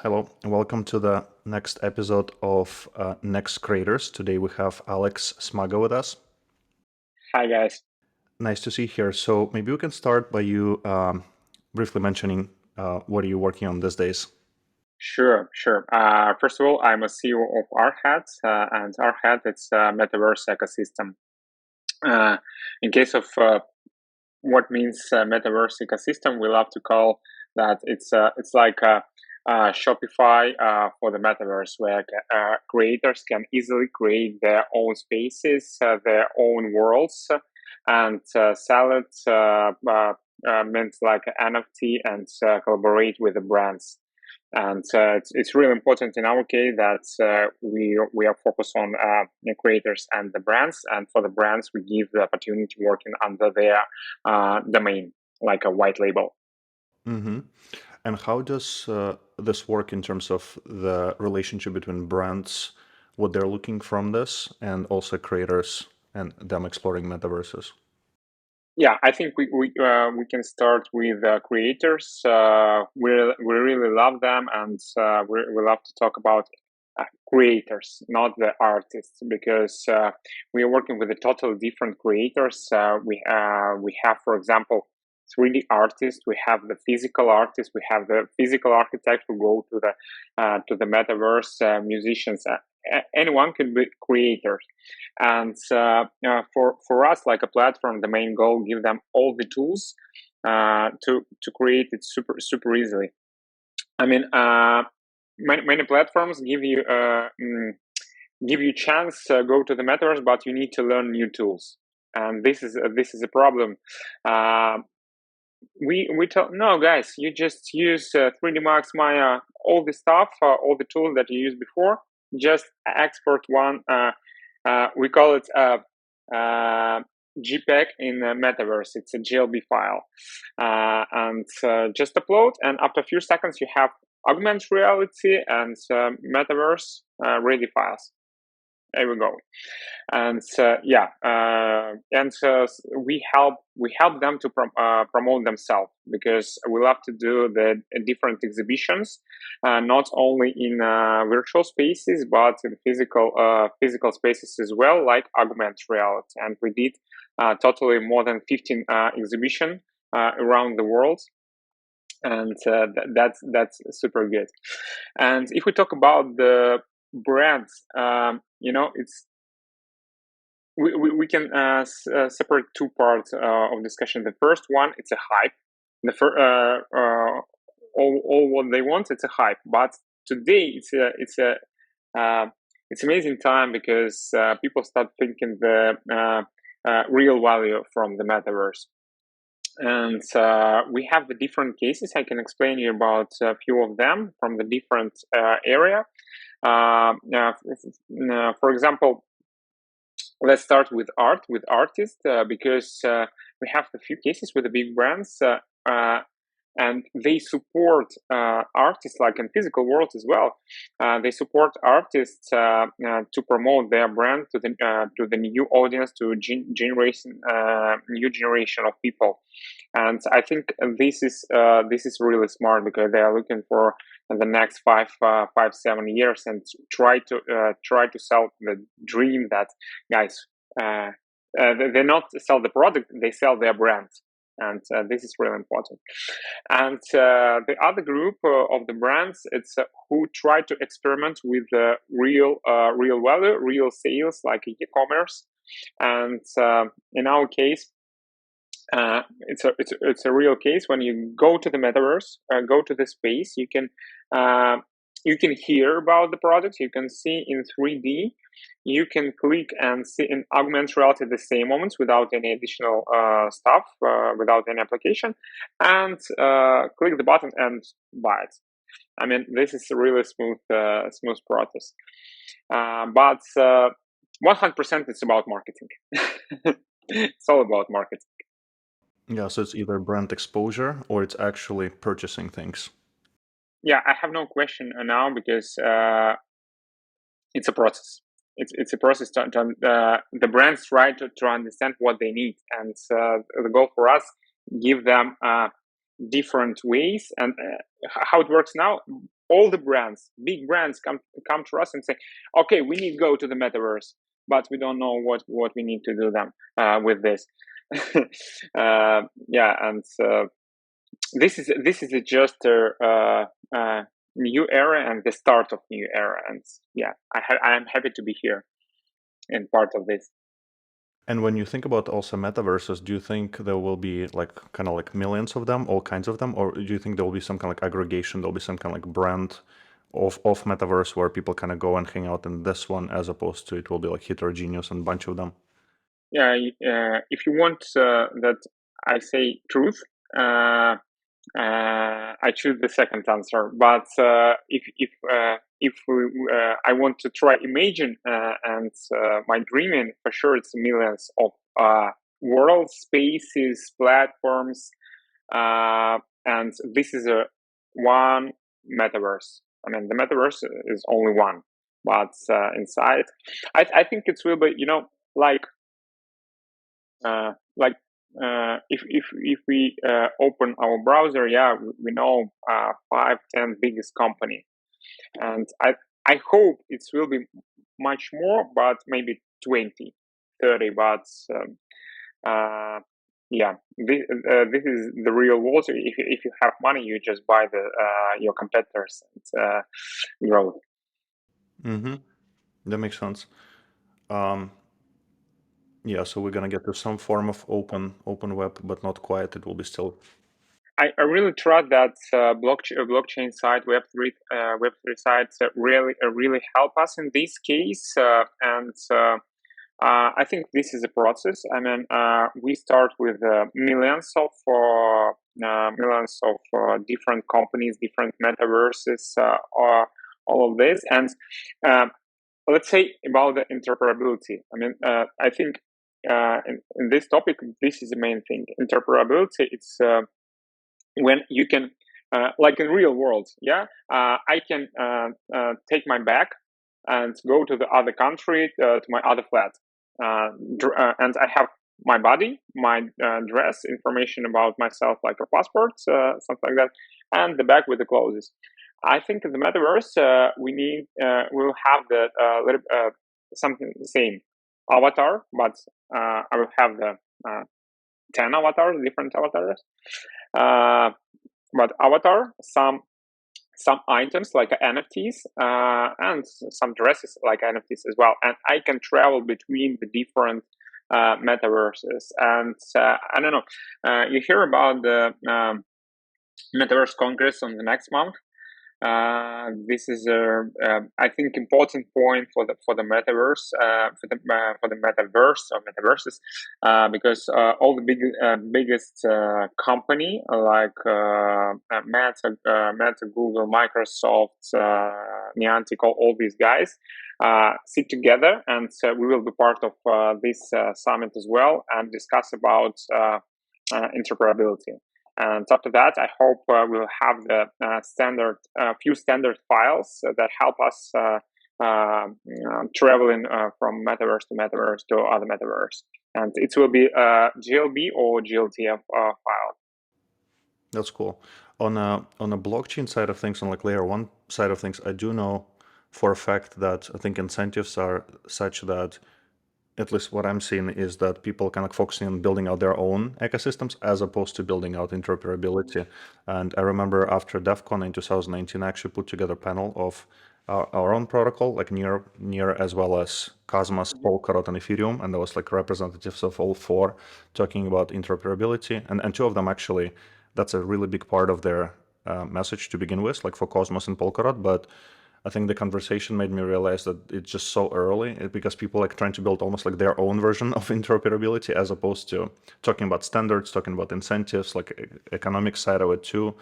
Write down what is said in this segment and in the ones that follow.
Hello, and welcome to the next episode of Next Creators. Today we have Alex Smaga with us. Hi, guys. Nice to see you here. So maybe we can start by you briefly mentioning what are you working on these days? Sure. First of all, I'm a CEO of Arhead, and Arhead it's a metaverse ecosystem. In case of what means metaverse ecosystem, we love to call that it's like a Shopify for the metaverse, where creators can easily create their own spaces, their own worlds, and sell it. Meant like NFT and collaborate with the brands. And it's really important in our case that we are focused on creators and the brands. And for the brands, we give the opportunity working under their domain, like a white label. Mm-hmm. And how does this work in terms of the relationship between brands, what they're looking from this, and also creators and them exploring metaverses? Yeah, I think we can start with creators. We really love them, and we love to talk about creators, not the artists, because we are working with a totally different creators. We have, for example, 3D artists. We have the physical artists. We have the physical architect who go to the metaverse. Musicians. Anyone can be creators. And for us, like a platform, the main goal give them all the tools to create it super easily. I mean, many platforms give you chance go to the metaverse, but you need to learn new tools, and this is a problem. We tell no, guys, you just use 3D Max, Maya, all the stuff, all the tools that you used before. Just export one. We call it JPEG in the metaverse. It's a GLB file, and just upload. And after a few seconds, you have augmented reality and metaverse ready files. There we go. And we help them to promote themselves, because we love to do the different exhibitions, not only in virtual spaces but in physical spaces as well, like augmented reality. And we did totally more than 15 exhibition around the world, and that's super good. And if we talk about the brands, it's we can separate two parts of discussion. The first one, it's a hype. All what they want, it's a hype. But today, it's amazing time, because people start thinking the real value from the metaverse. And we have the different cases. I can explain you about a few of them from the different area. For example, let's start with artists, because we have a few cases with the big brands, and they support artists, like in physical world as well. They support artists to promote their brand to the new audience, to new generation of people. And I think this is really smart, because they are looking for the next 7 years, and try to sell the dream that, guys, they not sell the product, they sell their brand. And this is really important. And the other group of the brands, it's who try to experiment with real value, real sales, like e-commerce. And in our case, it's a real case. When you go to the metaverse, go to the space, you can hear about the product, you can see in 3D, you can click and see in augmented reality the same moments without any additional stuff, without any application, and click the button and buy it. I mean, this is a really smooth process. But 100% it's about marketing. It's all about marketing. Yeah, so it's either brand exposure or it's actually purchasing things. Yeah, I have no question now, because it's a process. It's a process to the brands try to understand what they need, and the goal for us, give them different ways. And how it works now, all the brands, big brands come to us and say, okay, we need to go to the metaverse, but we don't know what we need to do them with this. This is just a new era and the start of new era, and I'm happy to be here and part of this. And when you think about also metaverses, do you think there will be like kind of like millions of them, all kinds of them, or do you think there will be some kind of like aggregation? There'll be some kind of like brand of metaverse where people kind of go and hang out in this one, as opposed to it will be like heterogeneous and a bunch of them. Yeah, if you want that I say truth, I choose the second answer. But if I want to try imagine and my dreaming, for sure it's millions of world spaces, platforms, and this is a one metaverse. I mean, the metaverse is only one, but inside, I think it will be, like if we open our browser, we know 5-10 biggest company, and I hope it will be much more, but maybe 20, 30. But this is the real world. So if you have money, you just buy your competitors and grow. Mm-hmm. That makes sense. Yeah, so we're gonna get to some form of open web, but not quite. It will be still. I really trust that blockchain side, Web3 sites really help us in this case, and I think this is a process. I mean, we start with millions of different companies, different metaverses, all of this, and let's say about the interoperability. I mean, I think in this topic, this is the main thing. Interoperability. It's when you can, like in real world, I can take my bag and go to the other country, to my other flat, and I have my body, my dress, information about myself, like a passport, something like that, and the bag with the clothes. I think in the metaverse, we'll have the something the same avatar, but I will have the 10 avatars, different avatars. But avatar, some items like NFTs, and some dresses like NFTs as well. And I can travel between the different metaverses. And I don't know, you hear about the Metaverse Congress on the next month. This is I think important point for the metaverse, for the metaverse or metaverses, because all the biggest company like Meta, Google, Microsoft, Niantic, all these guys sit together, and we will be part of this summit as well and discuss about interoperability. And after that, I hope we'll have the few standard files that help us traveling from metaverse to metaverse to other metaverse. And it will be a GLB or GLTF file. That's cool. On a blockchain side of things, on like layer one side of things, I do know for a fact that I think incentives are such that, at least what I'm seeing, is that people kind of focusing on building out their own ecosystems as opposed to building out interoperability. And I remember after DEF CON in 2019, I actually put together a panel of our own protocol, like Near as well as Cosmos, Polkadot, and Ethereum. And there was like representatives of all four talking about interoperability. And two of them actually, that's a really big part of their message to begin with, like for Cosmos and Polkadot. But I think the conversation made me realize that it's just so early because people like trying to build almost like their own version of interoperability as opposed to talking about standards, talking about incentives, like economic side of it too.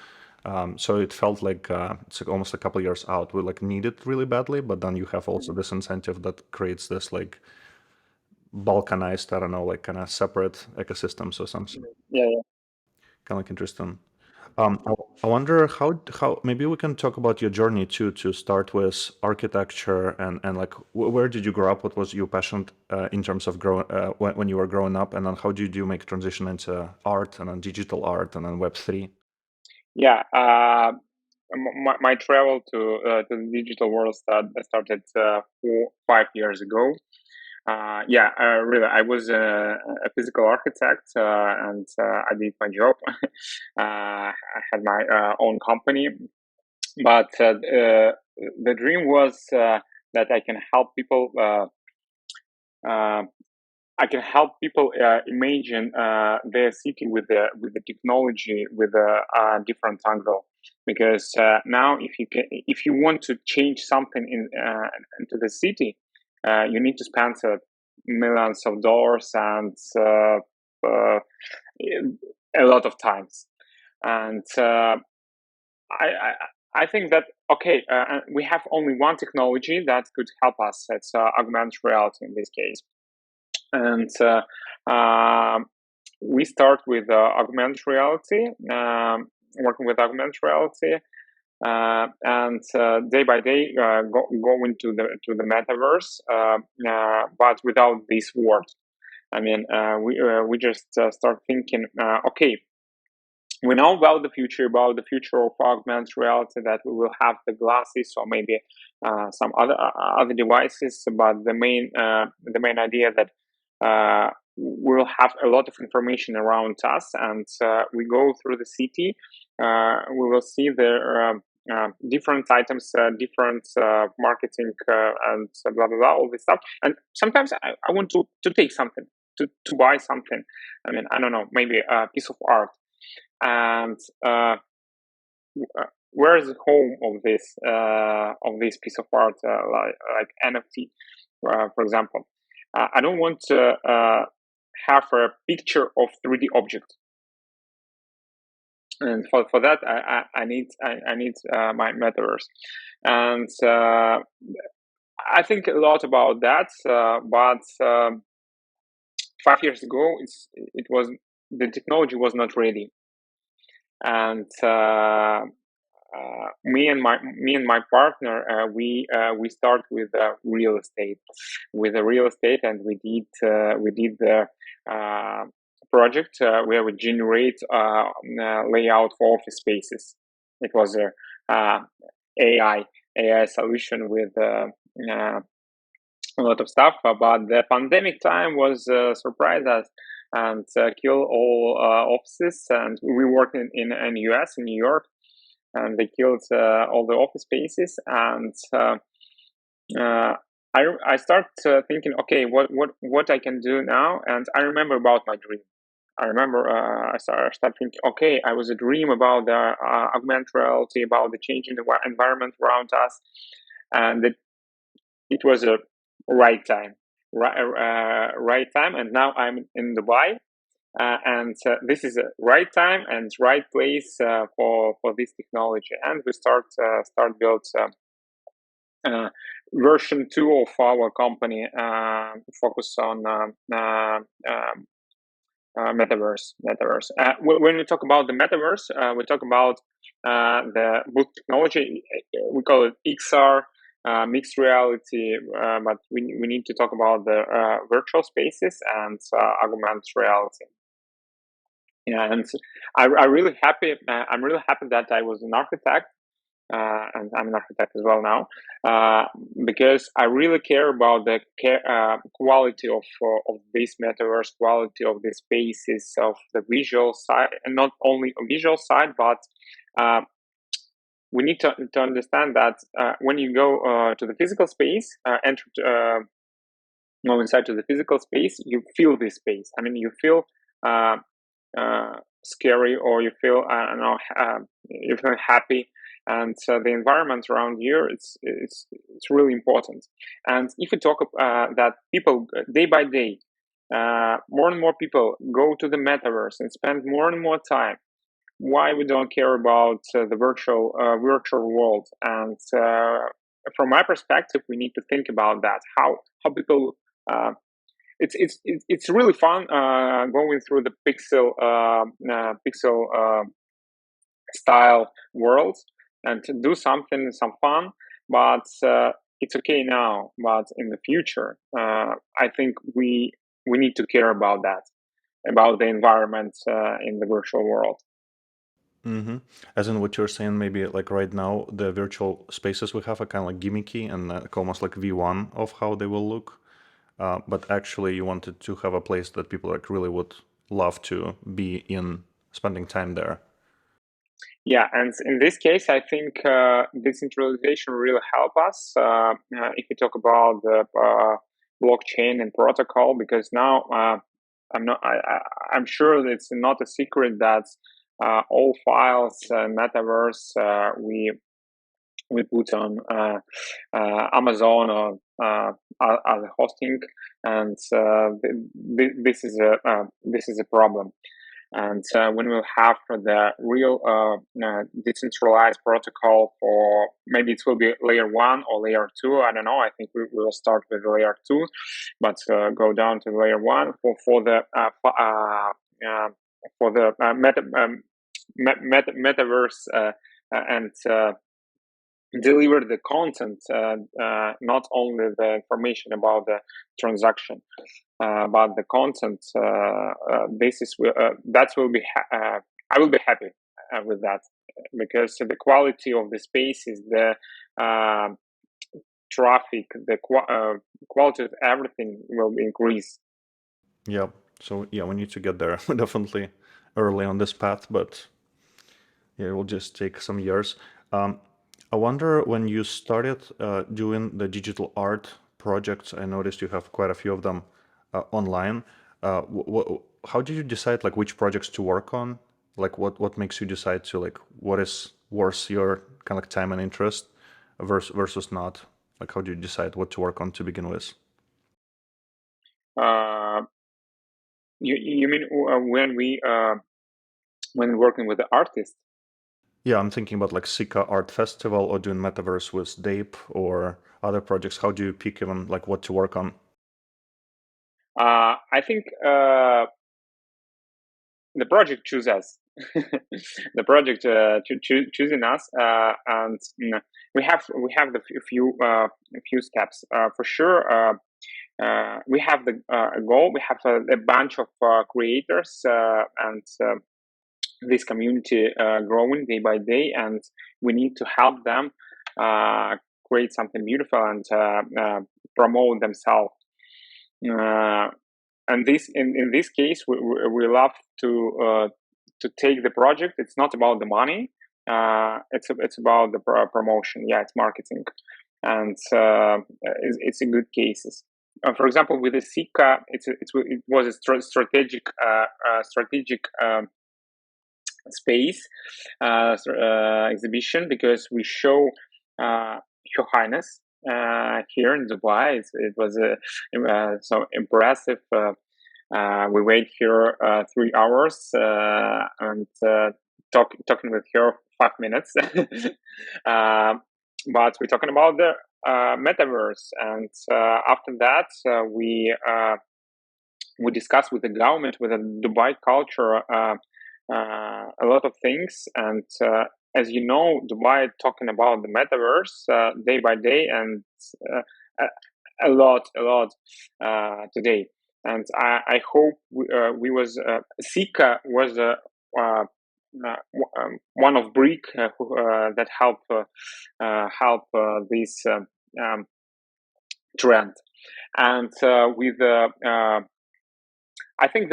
So it felt like it's like almost a couple years out. We like need it really badly, but then you have also this incentive that creates this like balkanized, I don't know, like kind of separate ecosystems or something. Yeah. Kind of like interesting. I wonder how maybe we can talk about your journey too, to start with architecture and like where did you grow up? What was your passion in terms of when you were growing up, and then how did you make transition into art and then digital art and then Web3? Yeah. my travel to the digital world started 4-5 years ago. Really, I was a physical architect, and I did my job. I had my own company, but the dream was that I can help people. I can help people imagine their city with the technology with a different angle. Because now, if you want to change something into the city, you need to spend millions of dollars and a lot of times. And I I think that we have only one technology that could help us. It's augmented reality in this case, and we start with augmented reality, working with augmented reality, and day by day go into the metaverse, but without this word. I mean, we just start thinking, okay, we know about the future of augmented reality, that we will have the glasses or maybe some other devices, but the main idea that we'll have a lot of information around us, and we go through the city, we will see the different items, different marketing, and blah blah blah, all this stuff. And sometimes I want to take something, to buy something. I mean, I don't know, maybe a piece of art. And where is the home of this piece of art, like NFT, for example? I don't want to have a picture of 3D object, and for that I need my metaverse, and I think a lot about that. But 5 years ago, the technology was not ready, and me and my partner, we start with real estate, and we did the project where we generate layout for office spaces. It was a AI solution with a lot of stuff, but the pandemic time was surprised us and kill all offices. And we worked in US, in New York, and they killed all the office spaces. And I start thinking, okay, what I can do now. And I remember about my dream. I remember I started thinking, okay, I was a dream about the augmented reality, about the changing environment around us, and it was a right time, right time. And now I'm in Dubai, and this is a right time and right place for this technology. And we start build version 2 of our company, focus on metaverse. When we talk about the metaverse, we talk about the boot technology. We call it XR, mixed reality, but we need to talk about the virtual spaces and augmented reality. Yeah, and I'm really happy that I was an architect, and I'm an architect as well now, because I really care about the quality of this metaverse, quality of the spaces, of the visual side, and not only a visual side, but we need to understand that when you go to the physical space, go inside to the physical space, you feel this space. I mean, you feel scary, or you feel you feel happy, and the environment around you, it's really important. And if we talk that people day by day, more and more people go to the metaverse and spend more and more time, why we don't care about the virtual world? And from my perspective, we need to think about that, how people it's really fun going through the pixel style world and to do some fun, but it's okay now. But in the future, I think we need to care about that, about the environment in the virtual world. Mm-hmm. As in what you're saying, maybe like right now, the virtual spaces we have are kind of like gimmicky and almost like V1 of how they will look. But actually, you wanted to have a place that people like really would love to be in, spending time there. Yeah, and in this case, I think decentralization really help us if we talk about the blockchain and protocol, because now I'm sure it's not a secret that all files metaverse we put on Amazon or as a hosting, and this is a problem. And when we'll have the real decentralized protocol for, maybe it will be layer 1 or layer 2, I don't know. I think we will start with layer 2, but go down to layer 1 for the metaverse and deliver the content, not only the information about the transaction, but the content. This is that will be I will be happy with that, because the quality of the space is the traffic, the quality of everything will increase. Yeah. So yeah, we need to get there. We're definitely early on this path, but yeah, it will just take some years. Um, I wonder when you started doing the digital art projects, I noticed you have quite a few of them online. How did you decide like which projects to work on? Like what makes you decide to like what is worth your kind of like time and interest versus not? Like how do you decide what to work on to begin with? Uh, you mean when working with the artist? Yeah, I'm thinking about like Sika Art Festival or doing Metaverse with DEIP or other projects. How do you pick even like what to work on? I think the project chooses us. The project choosing us, and we have the few steps for sure. We have the a goal. We have a bunch of creators, and this community growing day by day, and we need to help them uh, create something beautiful and promote themselves. Uh, and this in this case, we love to take the project. It's not about the money. It's about the promotion. Yeah, it's marketing, and it's a good cases. For example, with the Sika, it was a strategic space exhibition, because we show Your Highness here in Dubai. It was so impressive. We wait here 3 hours and talking with her 5 minutes. But we're talking about the metaverse, and after that we discuss with the government, with the Dubai culture, a lot of things. And as you know, Dubai talking about the metaverse day by day, and a lot today. And I hope Sika was one of brick that help this trend. And with I think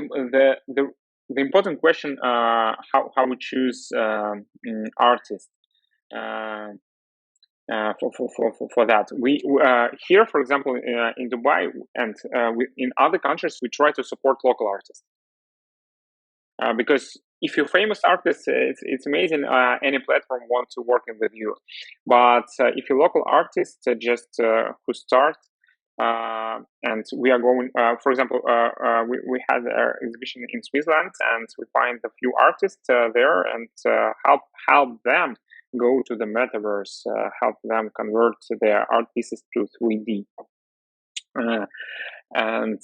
the important question, how we choose artists uh, for that. We here, for example, in Dubai and in other countries, we try to support local artists, because if you're famous artist, it's amazing. Any platform wants to work with you, but if you're local artist, just who start, and we are going. For example, we had an exhibition in Switzerland, and we find a few artists there, and help them go to the metaverse, help them convert their art pieces to 3D. And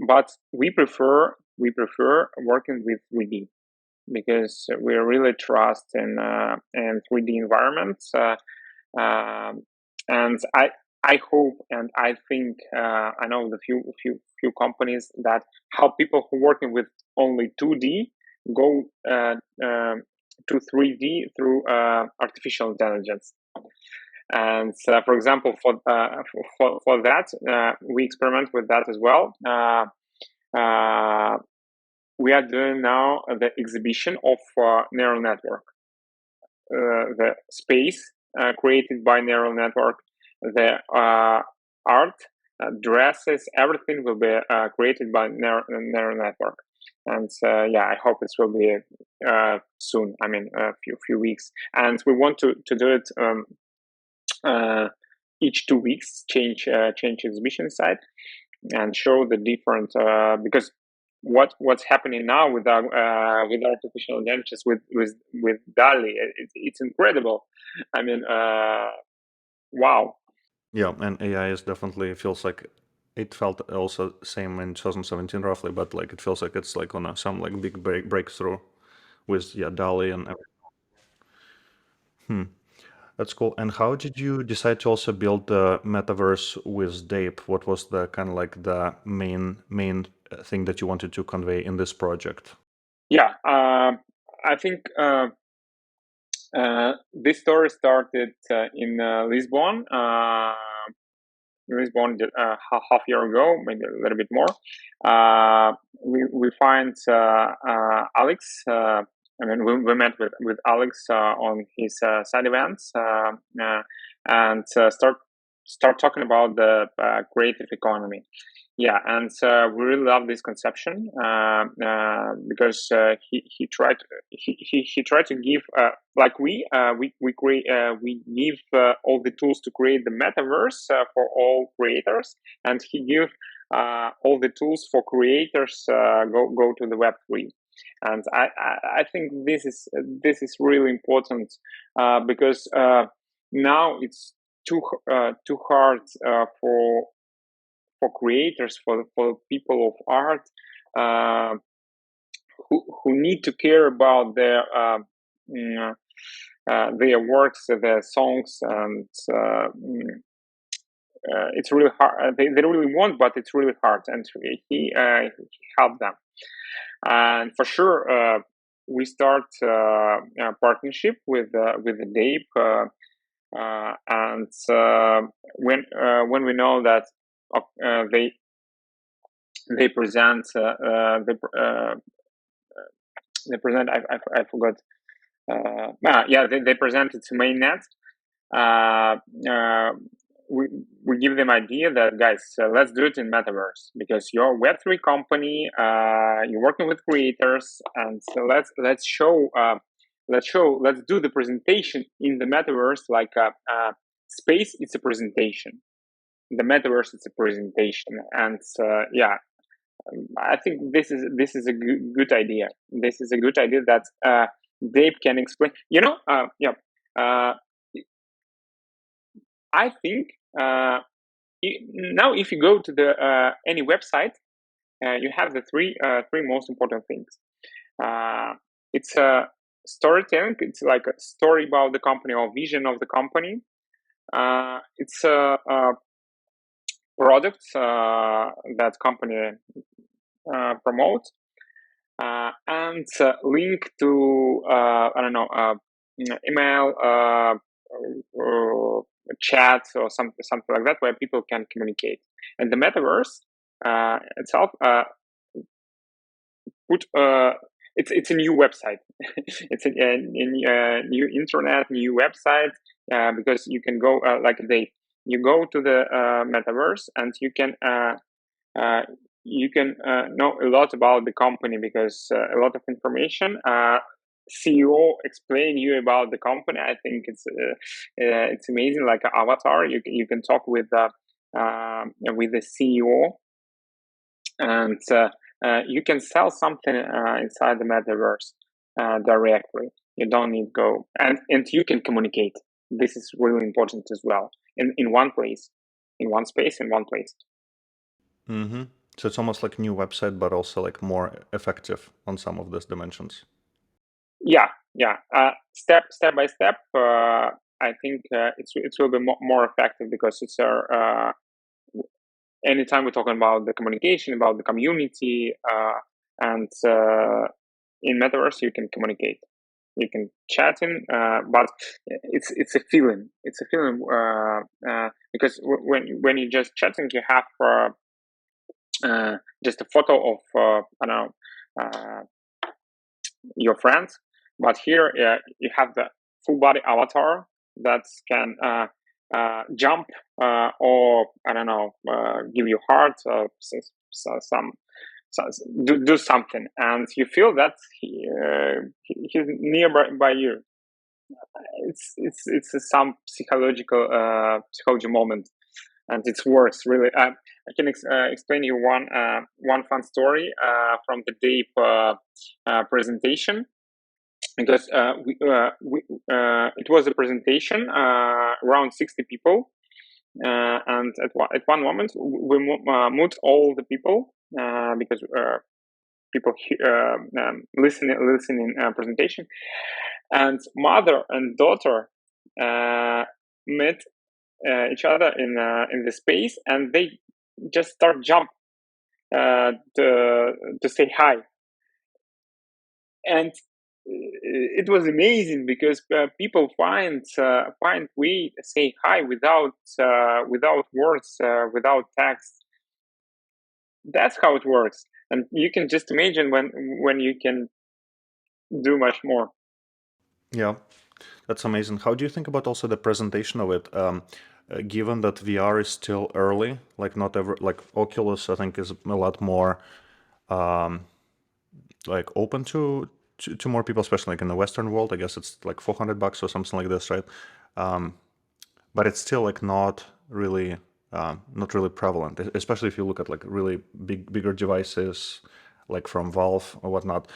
but we prefer working with 3D, because we really trust in 3D environments. And I hope, and I think I know the few companies that help people who working with only 2D go to 3D through artificial intelligence. And for example, for that, we experiment with that as well. We are doing now the exhibition of neural network, the space created by neural network, the art, dresses, everything will be created by neural network. And yeah, I hope it will be soon. I mean, a few weeks. And we want to do it each 2 weeks, change exhibition site and show the different because what's happening now with artificial intelligence with DALI, it's incredible. I mean, wow. Yeah, and AI is definitely feels like it felt also same in 2017 roughly, but like it feels like it's like on some like big breakthrough with DALI and that's cool. And how did you decide to also build the metaverse with DEIP? What was the kind of like the main thing that you wanted to convey in this project? Yeah, I think this story started in Lisbon. Lisbon half year ago, maybe a little bit more. We find Alex. I mean, we met with Alex on his side events and start talking about the creative economy. Yeah, and we really love this conception because he tried to give like we create we give all the tools to create the metaverse for all creators, and he give all the tools for creators go to the Web3. And I think this is really important because now it's too hard for creators, for people of art who need to care about their works, their songs, and it's really hard. They really want, but it's really hard, and he helped them. And for sure, we start a partnership with the DEIP, and when we know that they present they present I forgot they presented to mainnet. We give them idea that guys, let's do it in metaverse because you're a Web3 company, you're working with creators, and so let's do the presentation in the metaverse like space. It's a presentation. The metaverse is a presentation, and yeah, I think this is a good idea. This is a good idea that Dave can explain. I think now if you go to the any website, you have the three most important things. It's a storytelling. It's like a story about the company or vision of the company. It's a product that company promotes, and link to I don't know email, chat, or something like that, where people can communicate. And the metaverse itself it's a new website. It's a new internet, new website, because you can go you go to the metaverse, and you can know a lot about the company, because a lot of information. CEO explain you about the company. I think it's amazing, like an avatar. You can talk with the CEO, and you can sell something inside the metaverse directly. You don't need to go, and you can communicate. This is really important as well, in one place, in one space, in one place. Mm-hmm. So it's almost like a new website, but also like more effective on some of these dimensions. Yeah. Step by step. I think it will be more effective, because it's anytime we're talking about the communication, about the community, and in metaverse you can communicate. you can chat in, but it's a feeling. It's a feeling because when you just chatting, you have just a photo of I don't know your friends, but here you have the full body avatar that can jump or I don't know give you heart or some do something, and you feel that he's nearby by you. It's some psychology moment, and it works really. I can explain you one fun story from the DEIP presentation, because it was a presentation around 60 people, and at one moment we moved all the people because people listening presentation, and mother and daughter met each other in the space, and they just start jump to say hi, and it was amazing because people find way to say hi without words, without text. That's how it works, and you can just imagine when you can do much more. Yeah, that's amazing. How do you think about also the presentation of it? Given that VR is still early, like not ever, like Oculus, I think is a lot more like open to more people, especially like in the Western world. I guess it's like $400 or something like this, right? But it's still like not really prevalent, especially if you look at like really bigger devices, like from Valve or whatnot.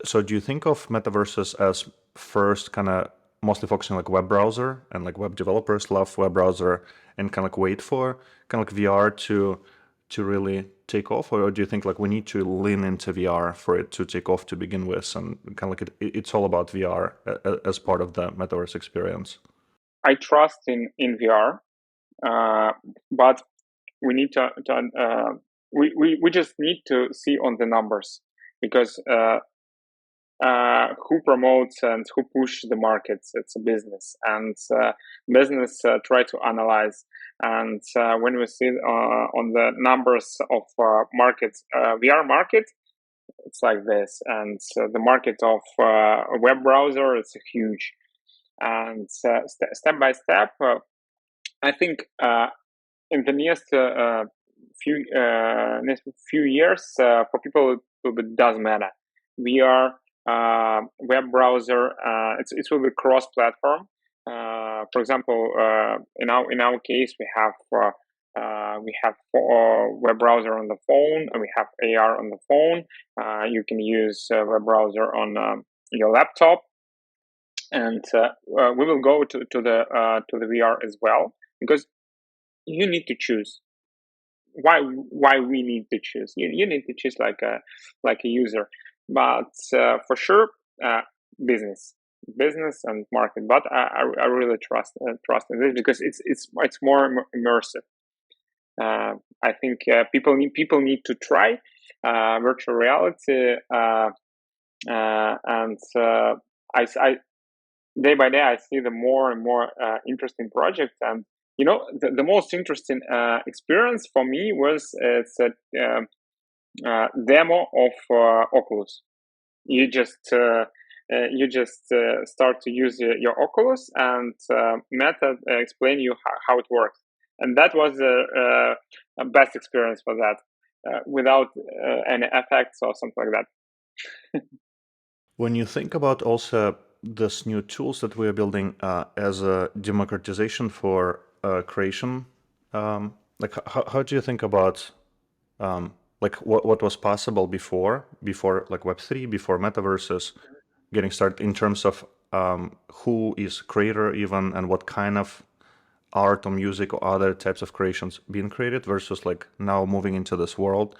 So do you think of metaverses as first kind of mostly focusing like web browser, and like web developers love web browser and kind of like wait for kind of like VR to really take off, or do you think like we need to lean into VR for it to take off to begin with, and kind of like it's all about VR as part of the metaverse experience? I trust in VR, but we need to we just need to see on the numbers, because who promotes and who push the markets, it's a business, and business try to analyze, and when we see on the numbers of markets, VR market, it's like this, and the market of a web browser, it's huge, and step by step, I think in the next few years, for people it doesn't matter. VR, web browser, it will be cross-platform. For example, in our case, we have web browser on the phone, and we have AR on the phone. You can use web browser on your laptop, and we will go to the VR as well, because you need to choose. Why we need to choose? You need to choose like a user, but for sure, business and market. But I really trust in this, because it's more immersive. I think people need to try virtual reality, and I day by day I see the more and more interesting projects. And the most interesting experience for me was it's a demo of Oculus. You just start to use your Oculus, and Meta explain you how it works, and that was the best experience for that, without any effects or something like that. When you think about also this new tools that we are building as a democratization for creation, like how do you think about like what was possible before like Web3, before metaverses getting started, in terms of who is creator even, and what kind of art or music or other types of creations being created, versus like now moving into this world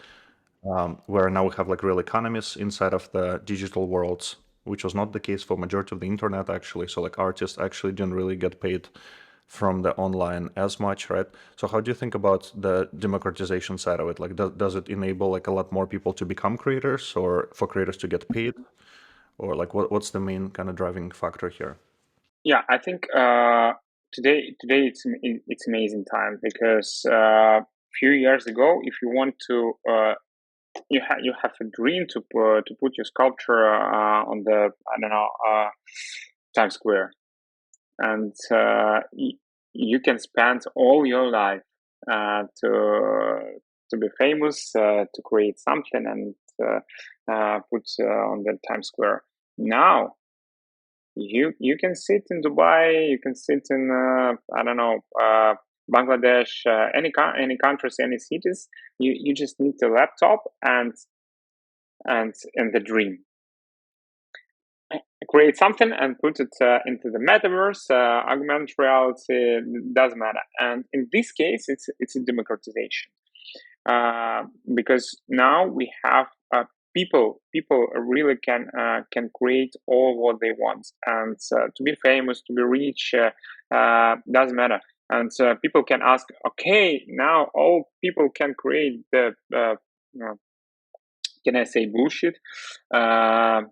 where now we have like real economies inside of the digital worlds, which was not the case for majority of the internet actually. So like artists actually didn't really get paid from the online as much, right? So how do you think about the democratization side of it? Like does it enable like a lot more people to become creators, or for creators to get paid, or like what's the main kind of driving factor here? Yeah, I think today it's amazing time because few years ago, if you want to you have a dream to put your sculpture on the I don't know Times Square, and you can spend all your life to be famous, to create something and put on the Times Square. Now you can sit in Dubai, you can sit in I don't know Bangladesh, any countries, any cities. You just need a laptop and the dream. Create something and put it into the metaverse, augmented reality, doesn't matter. And in this case, it's a democratization because now we have people really can create all what they want, and to be famous, to be rich, doesn't matter. And people can ask, okay, now all people can create the can I say bullshit? And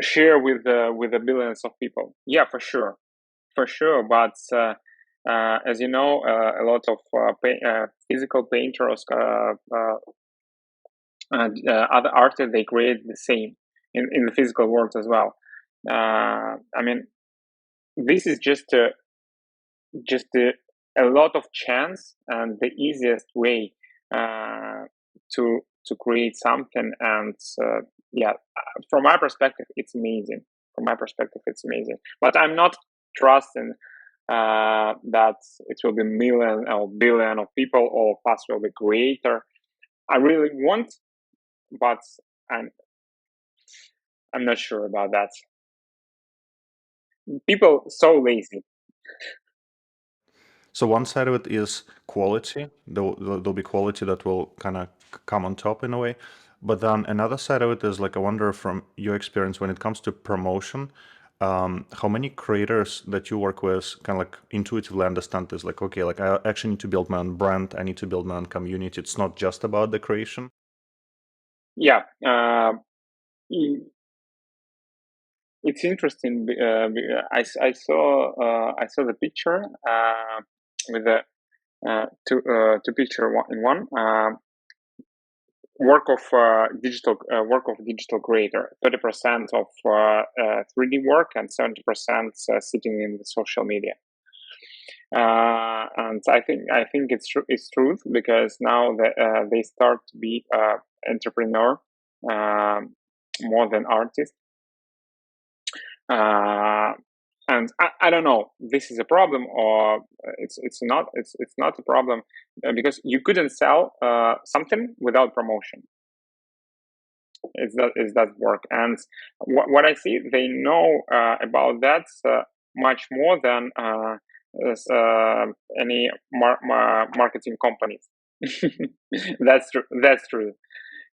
share with the billions of people. Yeah, for sure. But as you know, a lot of physical painters and other artists, they create the same in the physical world as well. I mean, this is just a lot of chance and the easiest way to create something. And yeah, from my perspective, it's amazing. But I'm not trusting that it will be million or billion of people or fast will be creator. I really want, but I'm not sure about that. People so lazy. So one side of it is quality. There'll be quality that will kind of come on top in a way. But then another side of it is like, I wonder from your experience when it comes to promotion, how many creators that you work with kind of like intuitively understand this? Like, okay, like I actually need to build my own brand. I need to build my own community. It's not just about the creation. Yeah. It's interesting. I saw the picture with the two picture in one work of digital creator. 30% of 3D work and 70% sitting in the social media. And I think it's truth because now they start to be entrepreneur more than artist. And I don't know, this is a problem or it's not a problem because you couldn't sell something without promotion. Is that work? And what I see, they know about that much more than any marketing companies. That's true.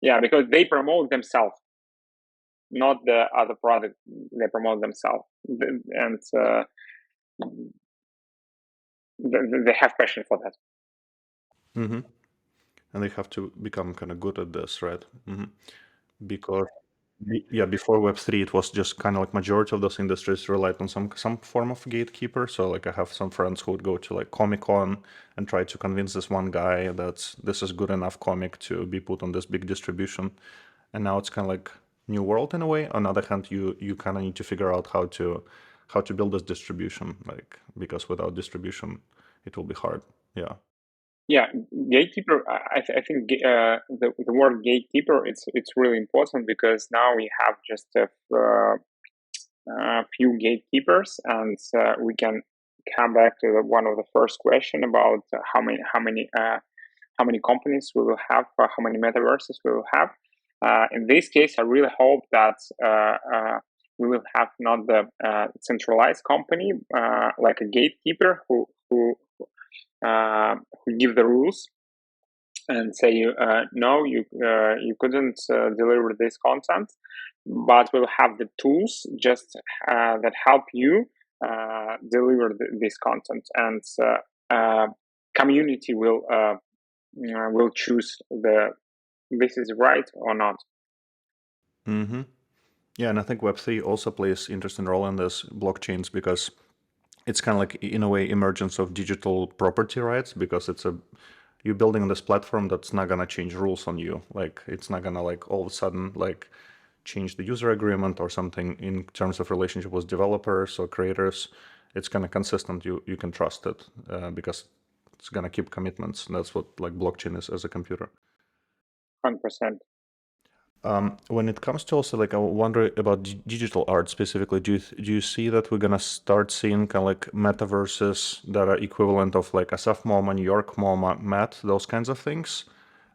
Yeah, because they promote themselves, not the other product. They promote themselves, and they have passion for that. Mm-hmm. And they have to become kind of good at this, right? Mm-hmm. Because yeah, before Web3, it was just kind of like majority of those industries relied on some form of gatekeeper. So like I have some friends who would go to like Comic-Con and try to convince this one guy that this is good enough comic to be put on this big distribution. And now it's kind of like new world in a way. On the other hand, you kind of need to figure out how to build this distribution, like because without distribution, it will be hard. Yeah. Yeah, gatekeeper. I think the word gatekeeper it's really important because now we have just a few gatekeepers, and we can come back to one of the first question about how many companies we will have, how many metaverses we will have. In this case, I really hope that we will have not the centralized company like a gatekeeper who give the rules and say no, you couldn't deliver this content, but we'll have the tools just that help you deliver this content, and community will choose this is right or not. Mm-hmm. Yeah, and I think Web3 also plays interesting role in this blockchains because it's kind of like in a way emergence of digital property rights because you're building this platform that's not gonna change rules on you. Like it's not gonna like all of a sudden like change the user agreement or something in terms of relationship with developers or creators. It's kind of consistent. You can trust it because it's gonna keep commitments. And that's what like blockchain is as a computer. 100%. When it comes to also like I wonder about digital art specifically, do you see that we're gonna start seeing kind of like metaverses that are equivalent of like SF MoMA, New York MoMA, Met, those kinds of things?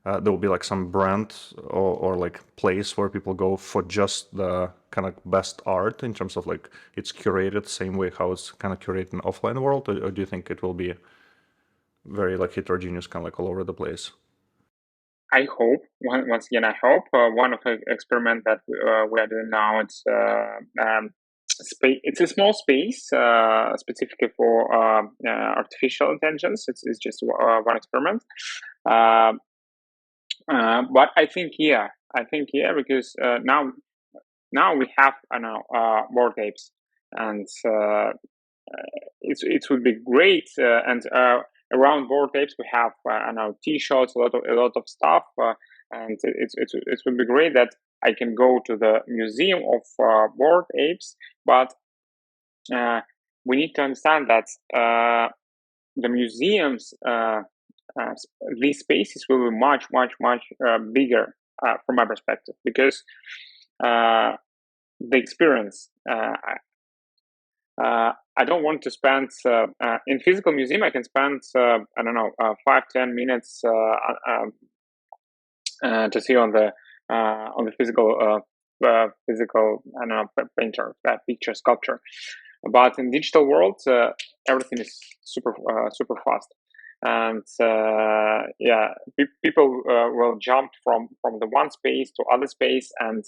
There will be like some brand or like place where people go for just the kind of best art in terms of like it's curated same way how it's kind of curated in offline world, or do you think it will be very like heterogeneous, kind of like all over the place? I hope, once again, I hope one of the experiment that we are doing now, it's a small space specifically for artificial intelligence. It's just one experiment. But I think because now we have board apes, and it would be great. And around board apes, we have T-shirts, a lot of stuff, and it would be great that I can go to the museum of board apes, but we need to understand that the museums, these spaces will be much bigger from my perspective, because the experience. I don't want to spend in physical museum. I can spend 5-10 minutes to see on the physical painter, picture, sculpture. But in digital world, everything is super fast, and people will jump from the one space to other space, and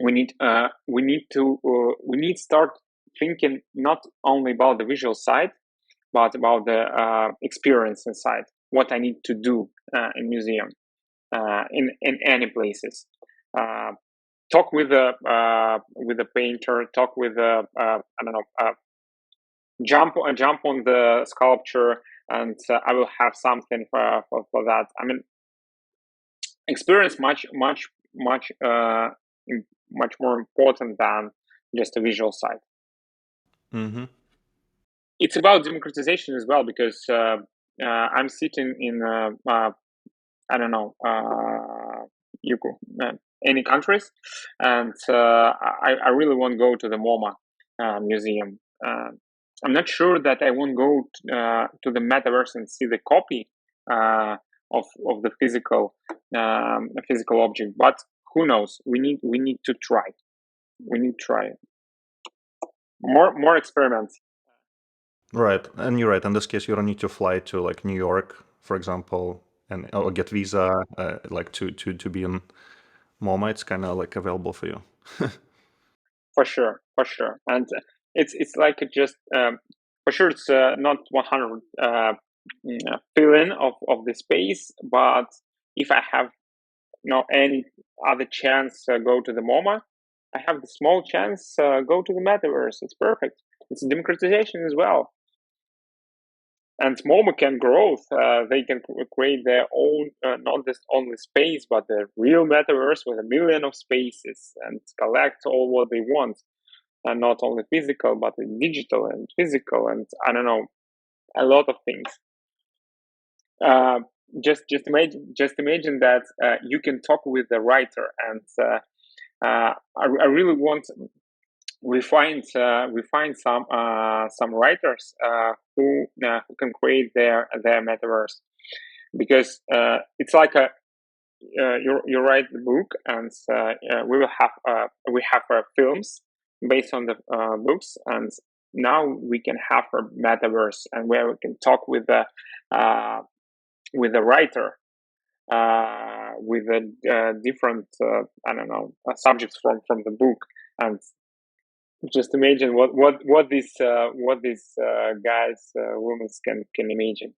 we need start thinking not only about the visual side, but about the experience inside. What I need to do in museum, in any places. Talk with the painter. Talk with the jump on the sculpture, and I will have something for that. I mean, experience much more important than just a visual side. Mm-hmm. It's about democratization as well, because I'm sitting in any countries, and I really won't go to the MoMA museum. I'm not sure that I won't go to the metaverse and see the copy of the physical object, but who knows? We need to try. We need to try more experiments. Right, and you're right. In this case, you don't need to fly to like New York, for example, and or get visa like to be in MoMA. It's kind of like available for you. For sure, and it's like just for sure it's not 100 filling of the space, but if I have any other chance go to the MoMA, I have the small chance go to the metaverse. It's perfect. It's democratization as well. And MoMA can grow. They can create their own, not just only space, but the real metaverse with 1 million of spaces, and collect all what they want, and not only physical, but digital and physical, and I don't know, a lot of things. Just imagine that you can talk with the writer, and I really want. We find some writers who can create their metaverse, because it's like you write the book, and we have films based on the books, and now we can have a metaverse, and where we can talk with the writer, with the different subjects from the book, and just imagine what these guys women can imagine.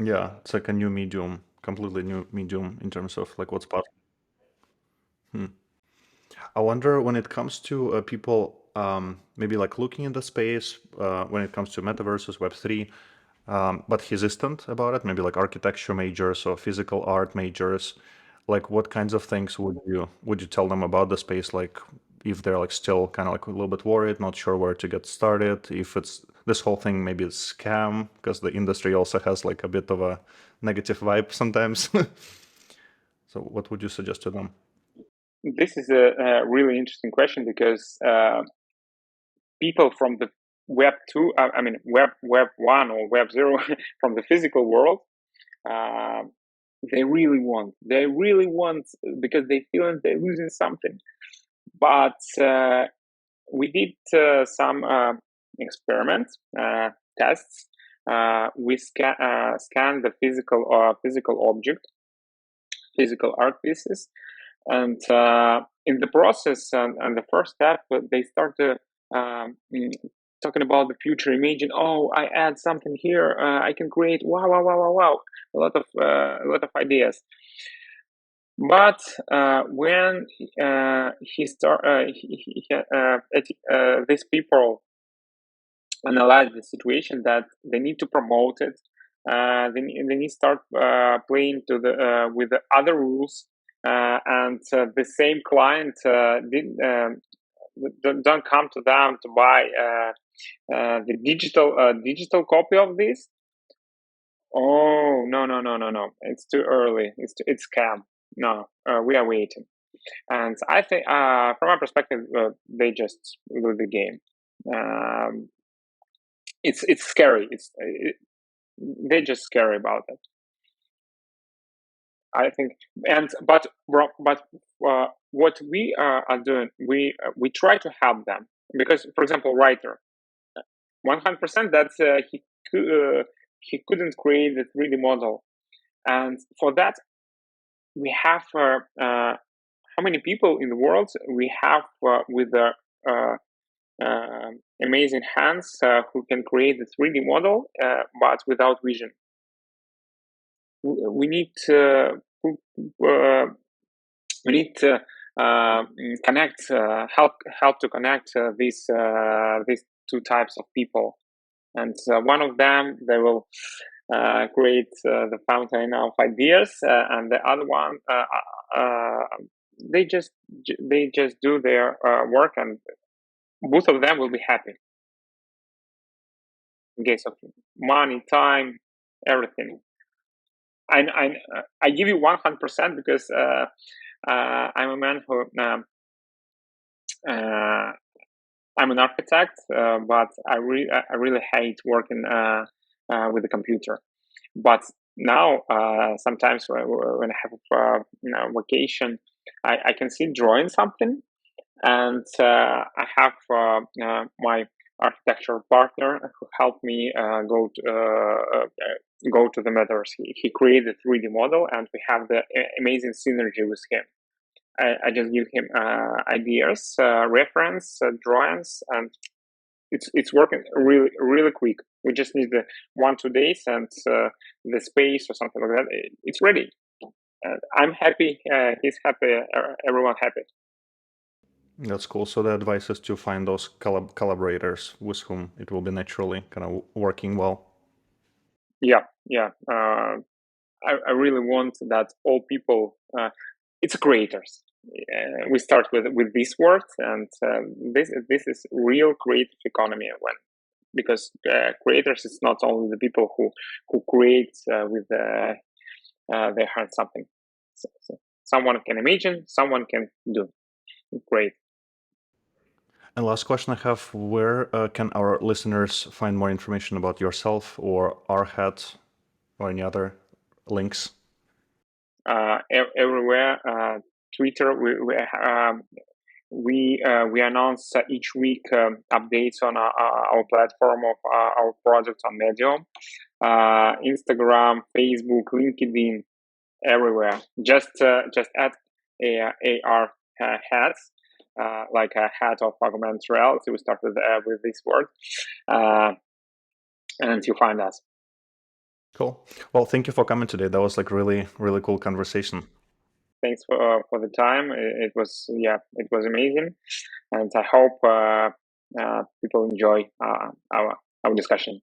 Yeah, it's like a new medium completely new medium in terms of like what's possible. I wonder when it comes to people maybe like looking in the space when it comes to metaverses, Web3, but hesitant about it, maybe like architecture majors or physical art majors. Like what kinds of things would you tell them about the space? Like if they're like still kind of like a little bit worried, not sure where to get started, if it's this whole thing maybe it's scam because the industry also has like a bit of a negative vibe sometimes. So what would you suggest to them? This is a really interesting question because people from the Web 2, I mean, Web 1 or Web 0, from the physical world, uh, they really want, because they feel they're losing something. But we did some experiments, tests. We scanned the physical object, physical art pieces, and in the process and the first step, they start to talking about the future. Imagine, oh, I add something here, I can create wow, a lot of ideas. But when these people analyze the situation, that they need to promote it, they need to start playing to the with the other rules, and the same client don't come to them to buy the digital copy of this. Oh, no, it's too early, it's scam. No, we are waiting. And I think from my perspective, they just lose the game. um, it's scary. They're just scary about it, I think. And but what we are doing, we try to help them, because, for example, writer, 100% that he couldn't create the 3D model, and for that we have how many people in the world we have with the amazing hands who can create the 3D model, but without vision. We need to uh, we need to connect, help to connect these two types of people, and one of them, they will create the fountain of ideas, and the other one, they just do their work, and both of them will be happy in case of money, time, everything. I give you 100% because I'm a man who uh, I'm an architect, but I really hate working with the computer. But now sometimes when I have vacation, I can see drawing something, and I have my architecture partner who helped me go to the metaverse. He created a 3D model, and we have the amazing synergy with him. I just give him ideas, reference, drawings, and it's working really quick. We just need the 1-2 days, and the space or something like that. It's ready. I'm happy. He's happy. Everyone happy. That's cool. So the advice is to find those collaborators with whom it will be naturally kind of working well. Yeah. I really want that all people. It's creators. We start with this word, and this is real creative economy, when because creators is not only the people who create with their heart something. So someone can imagine, someone can do. Great. And last question I have, where can our listeners find more information about yourself or Arhead or any other links? Everywhere. Twitter. We announce each week updates on our platform of our projects on Medium, Instagram, Facebook, LinkedIn, everywhere. Just add AR hats, like a hat of augmented reality. We start with this word, and you find us. Cool. Well, thank you for coming today. That was like really, really cool conversation. Thanks for the time. It was amazing, and I hope people enjoy our discussion.